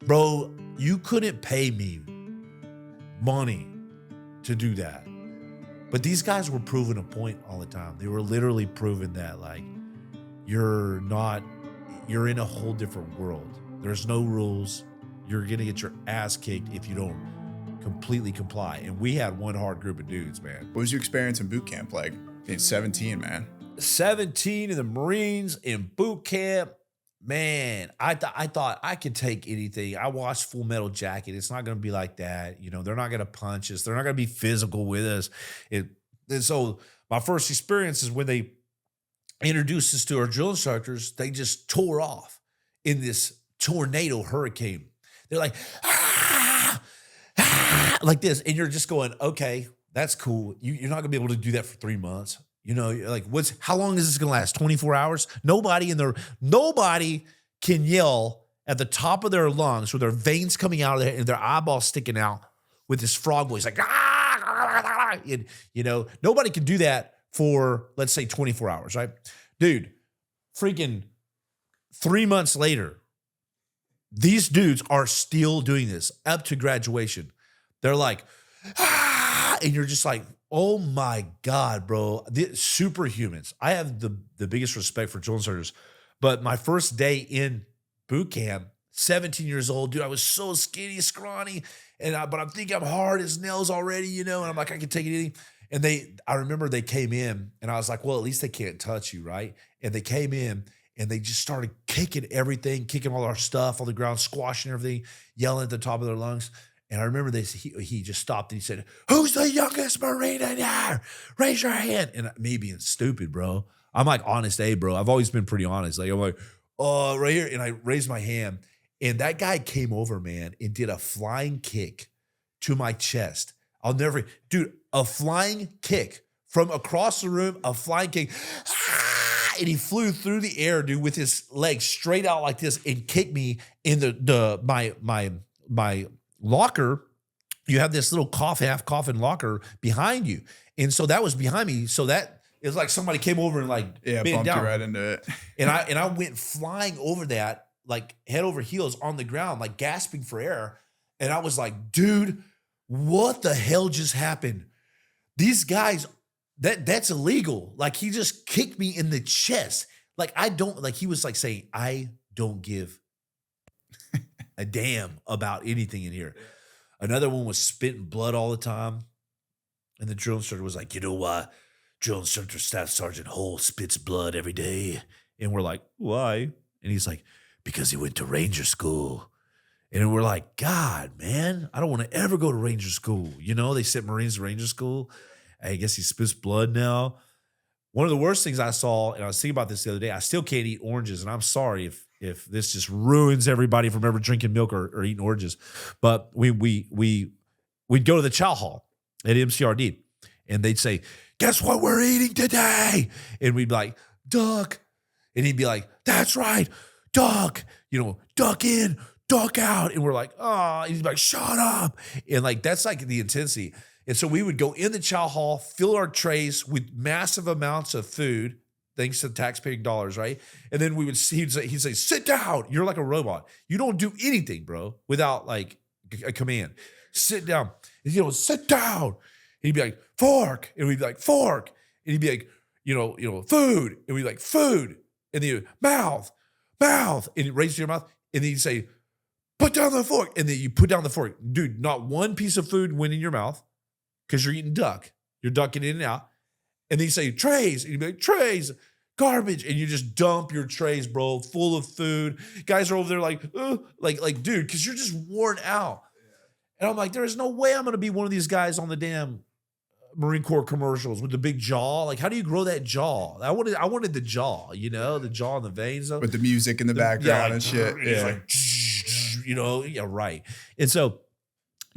Bro, you couldn't pay me money to do that. But these guys were proving a point all the time. They were literally proving that, like, you're in a whole different world. There's no rules. You're going to get your ass kicked if you don't completely comply. And we had one hard group of dudes, man. What was your experience in boot camp like? Being 17, man. 17 in the Marines, in boot camp. Man, I thought I could take anything. I watched Full Metal Jacket. It's not going to be like that. You know, they're not going to punch us. They're not going to be physical with us. And so my first experience is when they introduced us to our drill instructors, they just tore off in this tornado hurricane. They're like, like this. And you're just going, okay, that's cool. You're not going to be able to do that for 3 months. You know, like how long is this going to last? 24 hours? Nobody can yell at the top of their lungs with their veins coming out of there and their eyeballs sticking out with this frog voice, like, and, you know, nobody can do that for, let's say, 24 hours, right? Dude, freaking 3 months later, these dudes are still doing this up to graduation. They're like, and you're just like, oh my God, bro. Superhumans. I have the biggest respect for drill instructors. But my first day in boot camp, 17 years old, dude, I was so skinny, scrawny, but I'm thinking I'm hard as nails already, you know, and I'm like, I can take anything. And I remember they came in and I was like, well, at least they can't touch you, right? And they came in and they just started kicking everything, kicking all our stuff on the ground, squashing everything, yelling at the top of their lungs. And I remember he just stopped and he said, who's the youngest Marine in here? Raise your hand. And me being stupid, bro. I'm like, honest A, bro. I've always been pretty honest. Like, I'm like, oh, right here. And I raised my hand. And that guy came over, man, and did a flying kick to my chest. Dude, a flying kick from across the room, a flying kick. And he flew through the air, dude, with his legs straight out like this and kicked me in my locker. You have this little half coffin locker behind you. And so that was behind me. So that it was like somebody came over and like bumped down. you right into it. and I went flying over that, like head over heels on the ground, like gasping for air. And I was like, dude, what the hell just happened? These guys, that's illegal. Like he just kicked me in the chest. Like he was like saying, I don't give a damn about anything in here. Another one was spitting blood all the time. And the drill instructor was like, you know why drill instructor Staff Sergeant Hole spits blood every day? And we're like, why? And he's like, because he went to Ranger School. And we're like, God, man, I don't want to ever go to Ranger School. You know, they sent Marines to Ranger School. I guess he spits blood now. One of the worst things I saw, and I was thinking about this the other day, I still can't eat oranges. And I'm sorry if this just ruins everybody from ever drinking milk or eating oranges. But we'd go to the chow hall at MCRD and they'd say, guess what we're eating today? And we'd be like, duck. And he'd be like, that's right, duck. You know, duck in, duck out. And we're like, oh, and he'd be like, shut up. And like, that's like the intensity. And so we would go in the chow hall, fill our trays with massive amounts of food, thanks to taxpaying dollars, right? And then he'd say, sit down. You're like a robot. You don't do anything, bro, without like a command. Sit down. And, you know, sit down. And he'd be like, fork. And we'd be like, fork. And he'd be like, you know, food. And we'd be like, food. And then mouth. And he raised your mouth. And then he'd say, put down the fork. And then you put down the fork. Dude, not one piece of food went in your mouth because you're eating duck. You're ducking in and out. And then you say, trays. And you'd be like, trays, garbage. And you just dump your trays, bro, full of food. Guys are over there like, dude, because you're just worn out. And I'm like, there is no way I'm going to be one of these guys on the damn Marine Corps commercials with the big jaw. Like, how do you grow that jaw? I wanted the jaw, you know, the jaw and the veins. With the music in the background and shit. It's like, you know, yeah, right. And so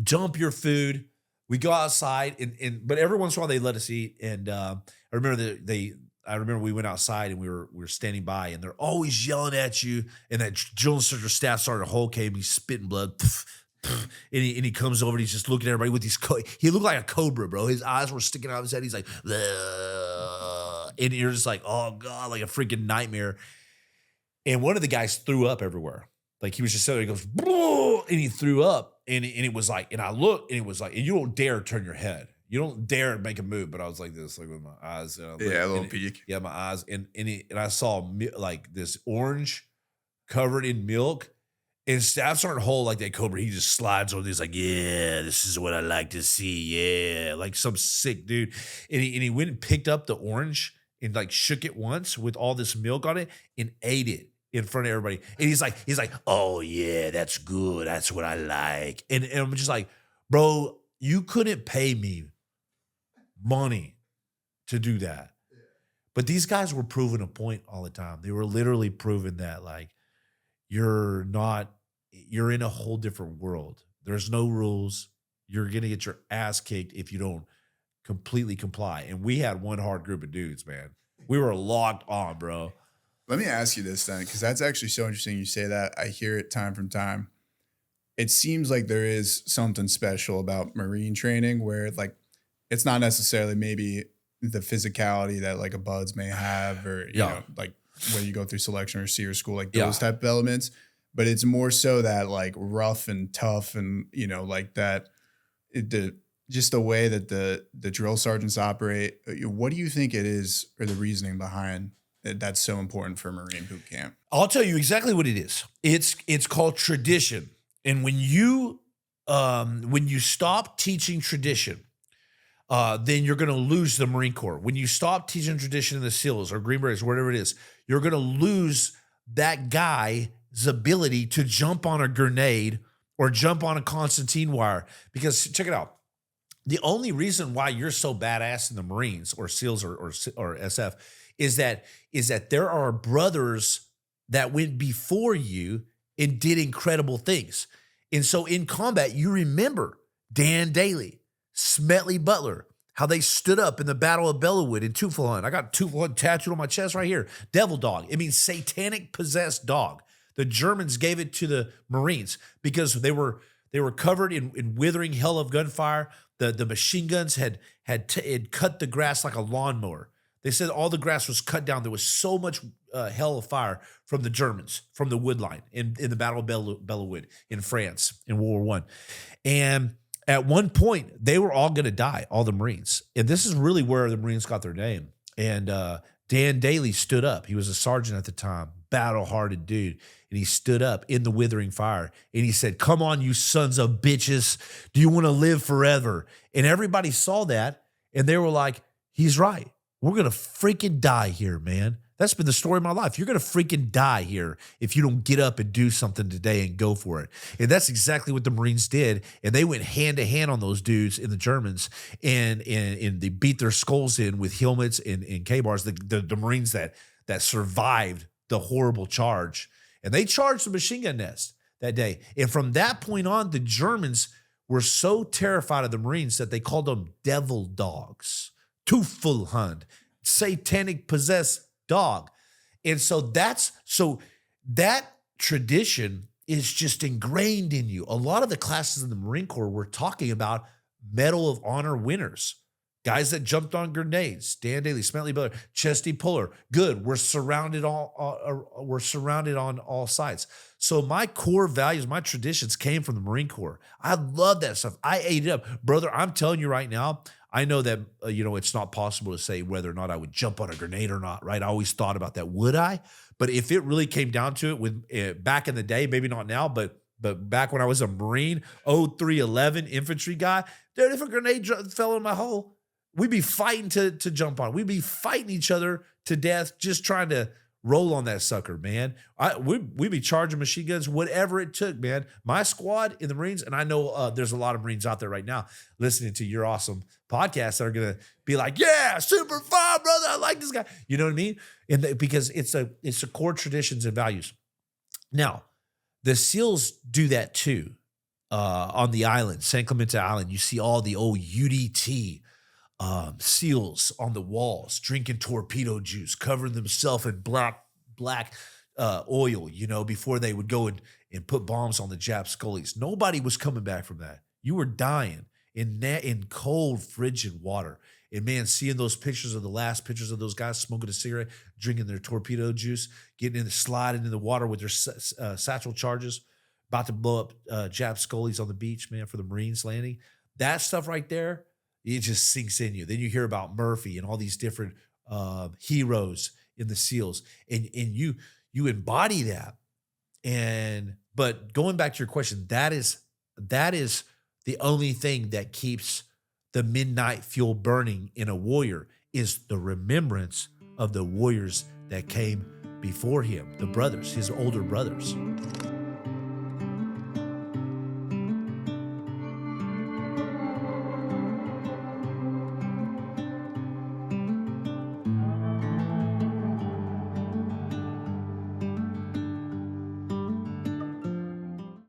dump your food. We go outside, but every once in a while they let us eat. And I remember we went outside and we were standing by, and they're always yelling at you. And that drill instructor Staff Sergeant Hole came, he's spitting blood. And he comes over and he's just looking at everybody with these. He looked like a cobra, bro. His eyes were sticking out of his head. He's like, bleh. And you're just like, oh God, like a freaking nightmare. And one of the guys threw up everywhere. Like he was just sitting there, he goes, "Blah," and he threw up. And it was like, and I looked, and it was like, and you don't dare turn your head. You don't dare make a move. But I was like this, like with my eyes. Yeah, a little peek. Yeah, my eyes. And I saw like this orange covered in milk. And Staff's aren't whole like that Cobra. He just slides over. He's like, yeah, this is what I like to see. Yeah, like some sick dude. And he went and picked up the orange and like shook it once with all this milk on it and ate it in front of everybody. And he's like, oh yeah, that's good. That's what I like. And I'm just like, bro, you couldn't pay me money to do that. But these guys were proving a point all the time. They were literally proving that like, you're in a whole different world. There's no rules. You're going to get your ass kicked if you don't completely comply. And we had one hard group of dudes, man. We were locked on, bro. Let me ask you this then, because that's actually so interesting you say that. I hear it time from time. It seems like there is something special about Marine training where like it's not necessarily maybe the physicality that like a Buds may have or, you know, like when you go through selection or SEAL school, like those type of elements, but it's more so that like rough and tough and, you know, like that, just the way that the drill sergeants operate. What do you think it is or the reasoning behind that's so important for Marine boot camp? I'll tell you exactly what it is. It's called tradition. And when you stop teaching tradition, then you're going to lose the Marine Corps. When you stop teaching tradition in the SEALs or Green Berets, whatever it is, you're going to lose that guy's ability to jump on a grenade or jump on a Constantine wire. Because check it out. The only reason why you're so badass in the Marines or SEALs or SF is that there are brothers that went before you and did incredible things. And so in combat, you remember Dan Daly, Smedley Butler, how they stood up in the Battle of Bellawood in Tufel. I got Tufel tattooed on my chest right here. Devil dog. It means satanic possessed dog. The Germans gave it to the Marines because they were covered in withering hell of gunfire. The machine guns had cut the grass like a lawnmower. They said all the grass was cut down. There was so much hell of fire from the Germans, from the wood line in the Battle of Bellawood in France in World War I. And at one point, they were all going to die, all the Marines. And this is really where the Marines got their name. And Dan Daly stood up. He was a sergeant at the time, battle-hardened dude. And he stood up in the withering fire. And he said, come on, you sons of bitches. Do you want to live forever? And everybody saw that. And they were like, he's right. We're going to freaking die here, man. That's been the story of my life. You're going to freaking die here if you don't get up and do something today and go for it. And that's exactly what the Marines did. And they went hand to hand on those dudes in the Germans and they beat their skulls in with helmets and K-bars, the Marines that survived the horrible charge. And they charged the machine gun nest that day. And from that point on, the Germans were so terrified of the Marines that they called them devil dogs, Teufelhund, satanic possessed dog. And so that tradition is just ingrained in you. A lot of the classes in the Marine Corps we're talking about Medal of Honor winners, guys that jumped on grenades, Dan Daly, Smedley Butler, Chesty Puller. Good. We're surrounded on all sides. So my core values, my traditions came from the Marine Corps. I love that stuff. I ate it up. Brother, I'm telling you right now, I know that, it's not possible to say whether or not I would jump on a grenade or not, right? I always thought about that. Would I? But if it really came down to it with back in the day, maybe not now, but back when I was a Marine, 0311 infantry guy, dude, if a grenade fell in my hole, we'd be fighting to jump on. We'd be fighting each other to death, just trying to roll on that sucker, man. We'd be charging machine guns, whatever it took, man. My squad in the Marines, and I know there's a lot of Marines out there right now listening to your awesome podcast that are going to be like, yeah, super fun, brother. I like this guy. You know what I mean? And because it's a core traditions and values. Now, the SEALs do that too. On the island, San Clemente Island, you see all the old UDT SEALs on the walls, drinking torpedo juice, covering themselves in black oil, before they would go and put bombs on the Jap scullies. Nobody was coming back from that. You were dying in cold, frigid water. And man, seeing those pictures of the last pictures of those guys smoking a cigarette, drinking their torpedo juice, getting in the slide into the water with their satchel charges, about to blow up Jap Scullies on the beach, man, for the Marines landing. That stuff right there, it just sinks in you. Then you hear about Murphy and all these different heroes in the SEALs, and you embody that. But going back to your question, that is the only thing that keeps the midnight fuel burning in a warrior, is the remembrance of the warriors that came before him, the brothers, his older brothers.